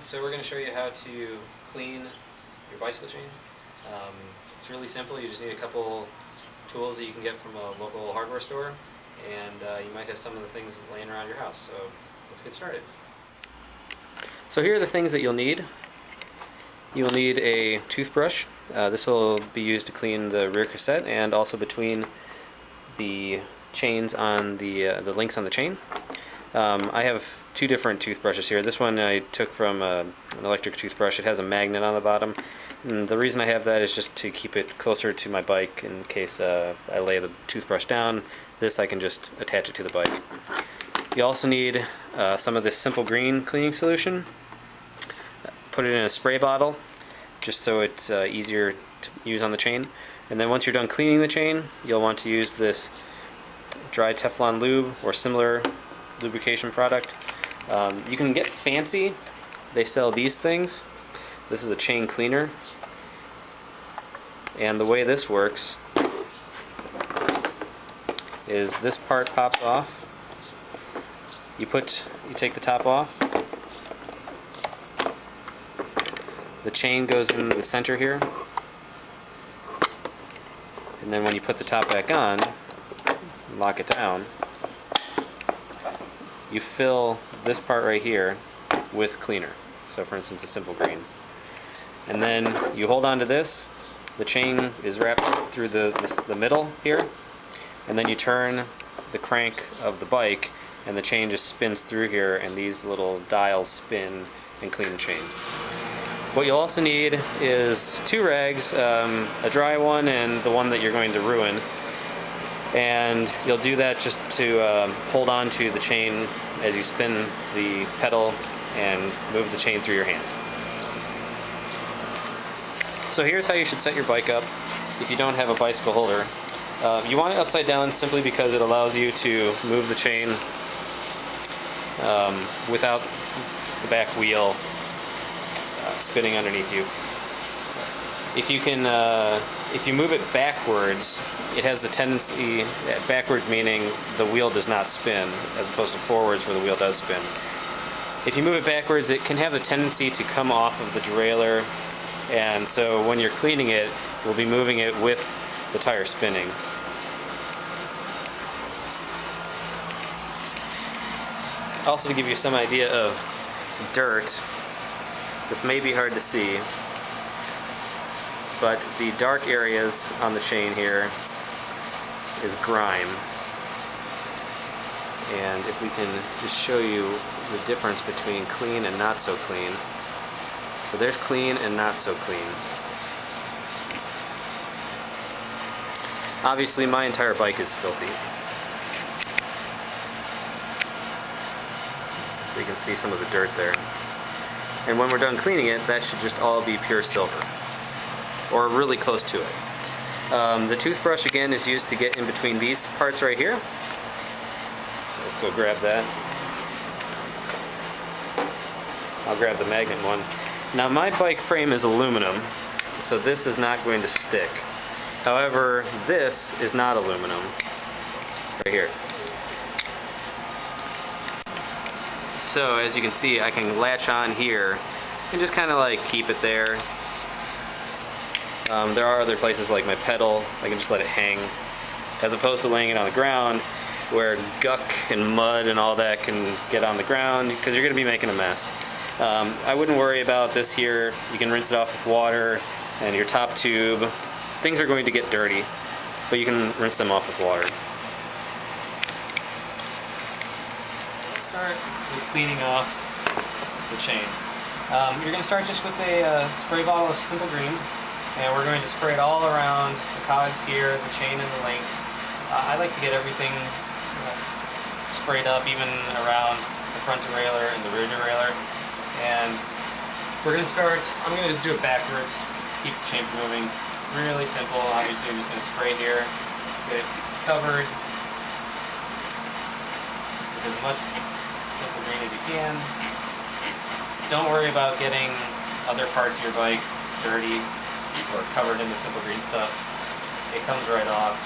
So we're going to show you how to clean your bicycle chain. It's really simple. You just need a couple tools that you can get from a local hardware store, and you might have some of the things laying around your house. So let's get started. So here are the things that you'll need. You'll need a toothbrush. This will be used to clean the rear cassette and also between the chains on the links on the chain. I have two different toothbrushes here. This one I took from an electric toothbrush. It has a magnet on the bottom. And the reason I have that is just to keep it closer to my bike in case I lay the toothbrush down. This I can just attach it to the bike. You also need some of this Simple Green cleaning solution. Put it in a spray bottle just so it's easier to use on the chain. And then once you're done cleaning the chain, you'll want to use this dry Teflon lube or similar lubrication product. You can get fancy. They sell these things. This is a chain cleaner, and the way this works is this part pops off. You take the top off. The chain goes in the center here, and then when you put the top back on, lock it down, you fill this part right here with cleaner. So for instance, a Simple Green. And then you hold on to this. The chain is wrapped through the middle here, and then you turn the crank of the bike and the chain just spins through here, and these little dials spin and clean the chain. What you'll also need is two rags, a dry one and the one that you're going to ruin. And you'll do that just to hold on to the chain as you spin the pedal and move the chain through your hand. So here's how you should set your bike up if you don't have a bicycle holder. You want it upside down simply because it allows you to move the chain without the back wheel spinning underneath you. If you move it backwards, it has the tendency, backwards meaning the wheel does not spin, as opposed to forwards where the wheel does spin. If you move it backwards, it can have the tendency to come off of the derailleur, and so when you're cleaning it, we'll be moving it with the tire spinning. Also, to give you some idea of dirt, this may be hard to see, but the dark areas on the chain here is grime. And if we can just show you the difference between clean and not so clean. So there's clean and not so clean. Obviously my entire bike is filthy. So you can see some of the dirt there. And when we're done cleaning it, that should just all be pure silver, or really close to it. The toothbrush again is used to get in between these parts right here. So let's go grab that. I'll grab the magnet one. Now my bike frame is aluminum, so this is not going to stick. However, this is not aluminum, right here. So as you can see, I can latch on here and just kind of like keep it there. There are other places like my pedal, I can just let it hang, as opposed to laying it on the ground where guck and mud and all that can get on the ground, because you're going to be making a mess. I wouldn't worry about this here. You can rinse it off with water and your top tube. Things are going to get dirty, but you can rinse them off with water. Let's start with cleaning off the chain. You're going to start just with a spray bottle of Simple Green, and we're going to spray it all around the cogs here, the chain and the links. I like to get everything sprayed up, even around the front derailleur and the rear derailleur. And we're going to start, I'm going to just do it backwards to keep the chain from moving. It's really simple. Obviously I'm just going to spray here, get it covered with as much Simple Green as you can. Don't worry about getting other parts of your bike dirty or covered in the Simple Green stuff. It comes right off.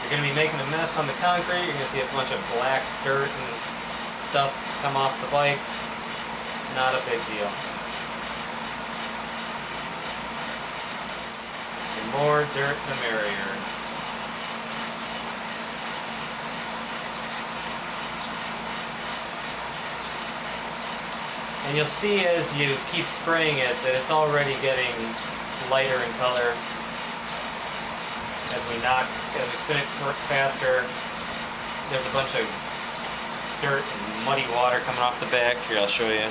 You're going to be making a mess on the concrete. You're going to see a bunch of black dirt and stuff come off the bike. Not a big deal. The more dirt, the merrier. And you'll see as you keep spraying it that it's already getting lighter in color as we spin it faster. There's a bunch of dirt and muddy water coming off the back. Here, I'll show you.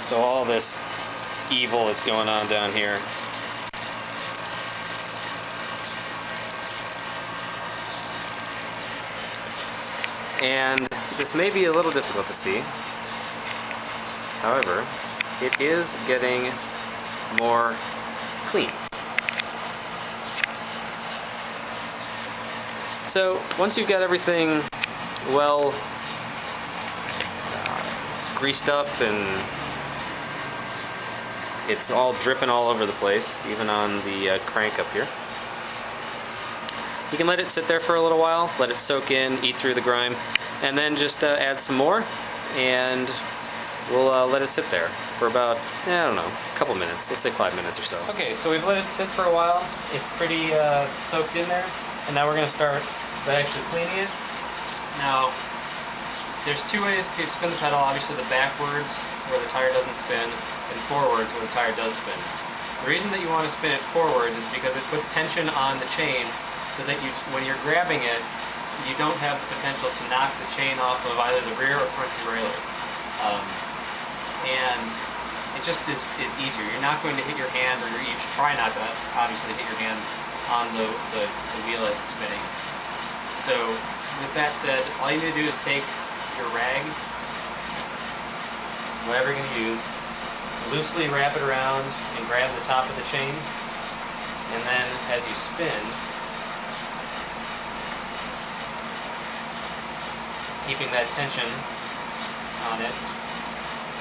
So all this evil that's going on down here. And this may be a little difficult to see. However, it is getting more clean. So once you've got everything well greased up and it's all dripping all over the place, even on the crank up here, you can let it sit there for a little while, let it soak in, eat through the grime, and then just add some more, and we'll let it sit there for about, I don't know, a couple minutes, let's say 5 minutes or so. Okay, so we've let it sit for a while. It's pretty soaked in there, and now we're going to start by actually cleaning it. Now, there's two ways to spin the pedal, obviously the backwards, where the tire doesn't spin, and forwards, where the tire does spin. The reason that you want to spin it forwards is because it puts tension on the chain, so that when you're grabbing it, you don't have the potential to knock the chain off of either the rear or front derailleur. And it just is easier. You're not going to hit your hand, or you should try not to, obviously, hit your hand on the wheel as it's spinning. So, with that said, all you need to do is take your rag, whatever you're going to use, loosely wrap it around and grab the top of the chain, and then as you spin, keeping that tension on it,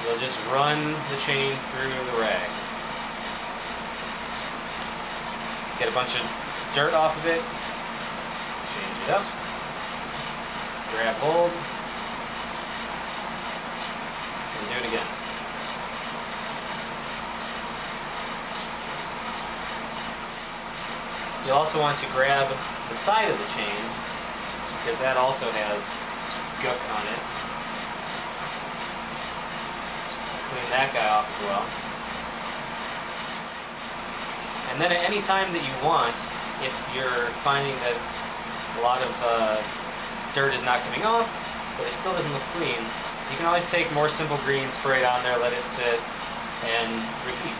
you'll just run the chain through the rag. Get a bunch of dirt off of it, change it up, grab hold, and do it again. You'll also want to grab the side of the chain, because that also has guck on it. Clean that guy off as well. And then at any time that you want, if you're finding that a lot of dirt is not coming off, but it still doesn't look clean, you can always take more Simple Green, spray it on there, let it sit, and repeat.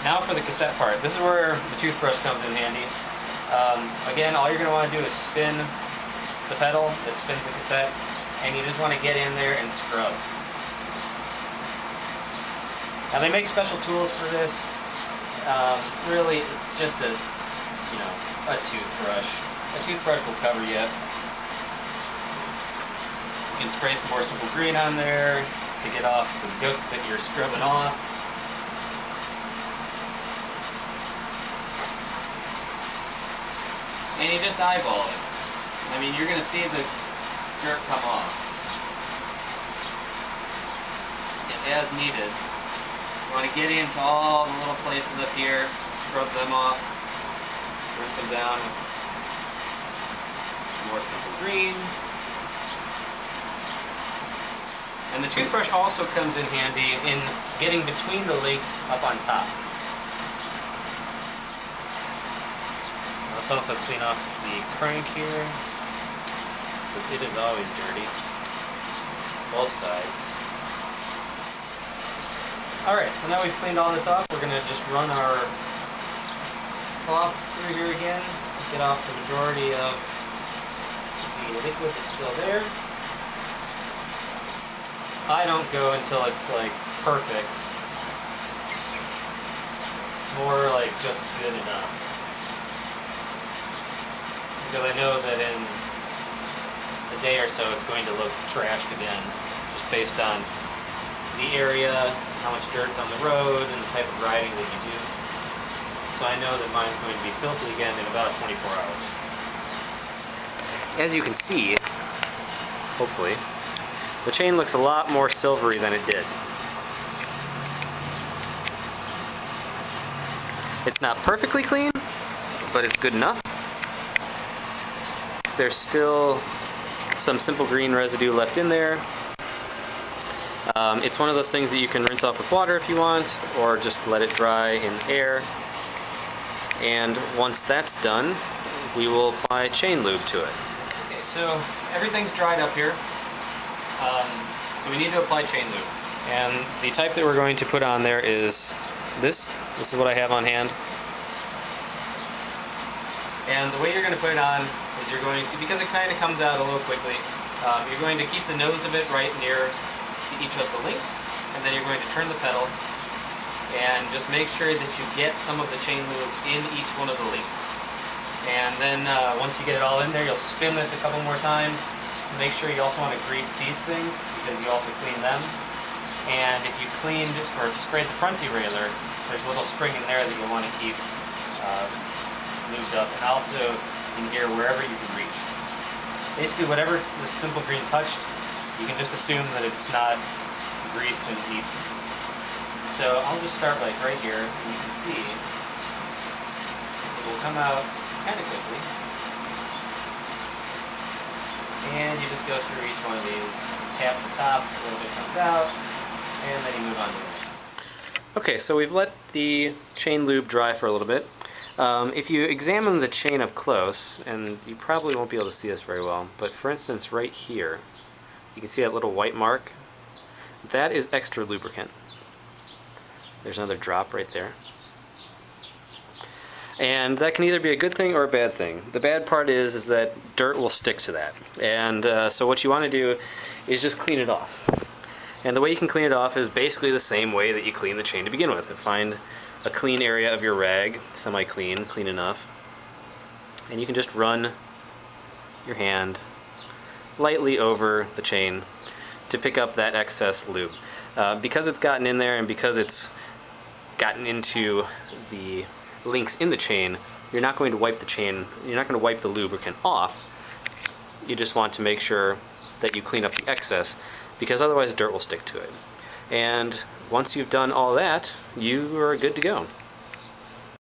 Now for the cassette part. This is where the toothbrush comes in handy. Again, all you're going to want to do is spin the pedal that spins the cassette, and you just want to get in there and scrub. Now they make special tools for this. Really, it's just a toothbrush. A toothbrush will cover you. You can spray some more Simple Green on there to get off the gook that you're scrubbing off. And you just eyeball it. I mean, you're going to see the dirt come off. As needed. You want to get into all the little places up here, scrub them off, rinse them down with more Simple Green. And the toothbrush also comes in handy in getting between the links up on top. Let's also clean off the crank here, because it is always dirty, both sides. Alright, so now we've cleaned all this off, we're going to just run our cloth through here again, get off the majority of the liquid that's still there. I don't go until it's like perfect, more like just good enough. Because I know that in the a day or so it's going to look trashed again, just based on the area, how much dirt's on the road, and the type of riding that you do. So I know that mine's going to be filthy again in about 24 hours. As you can see, hopefully, the chain looks a lot more silvery than it did. It's not perfectly clean, but it's good enough. There's still some simple green residue left in there. It's one of those things that you can rinse off with water if you want, or just let it dry in air. And once that's done, we will apply chain lube to it. Okay, so everything's dried up here. So we need to apply chain lube. And the type that we're going to put on there is this. This is what I have on hand. And the way you're going to put it on is you're going to, because it kind of comes out a little quickly, you're going to keep the nose of it right near each of the links, and then you're going to turn the pedal and just make sure that you get some of the chain lube in each one of the links. And then once you get it all in there, you'll spin this a couple more times. Make sure you also want to grease these things because you also clean them. And if you cleaned, or if you sprayed the front derailleur, there's a little spring in there that you'll want to keep lubed up, and also in here wherever you can reach. Basically whatever the simple green touched, you can just assume that it's not greased and it needs to be. So I'll just start like right here, and you can see it will come out kind of quickly. And you just go through each one of these, tap the top, a little bit comes out, and then you move on to the next. Okay, so we've let the chain lube dry for a little bit. If you examine the chain up close, and you probably won't be able to see this very well, but for instance right here, you can see that little white mark. That is extra lubricant. There's another drop right there. And that can either be a good thing or a bad thing. The bad part is that dirt will stick to that. And so what you want to do is just clean it off. And the way you can clean it off is basically the same way that you clean the chain to begin with. Find a clean area of your rag, semi-clean, clean enough, and you can just run your hand lightly over the chain to pick up that excess lube. Because it's gotten in there and because it's gotten into the links in the chain, you're not going to wipe the chain, you're not going to wipe the lubricant off. You just want to make sure that you clean up the excess, because otherwise dirt will stick to it. And once you've done all that, you are good to go.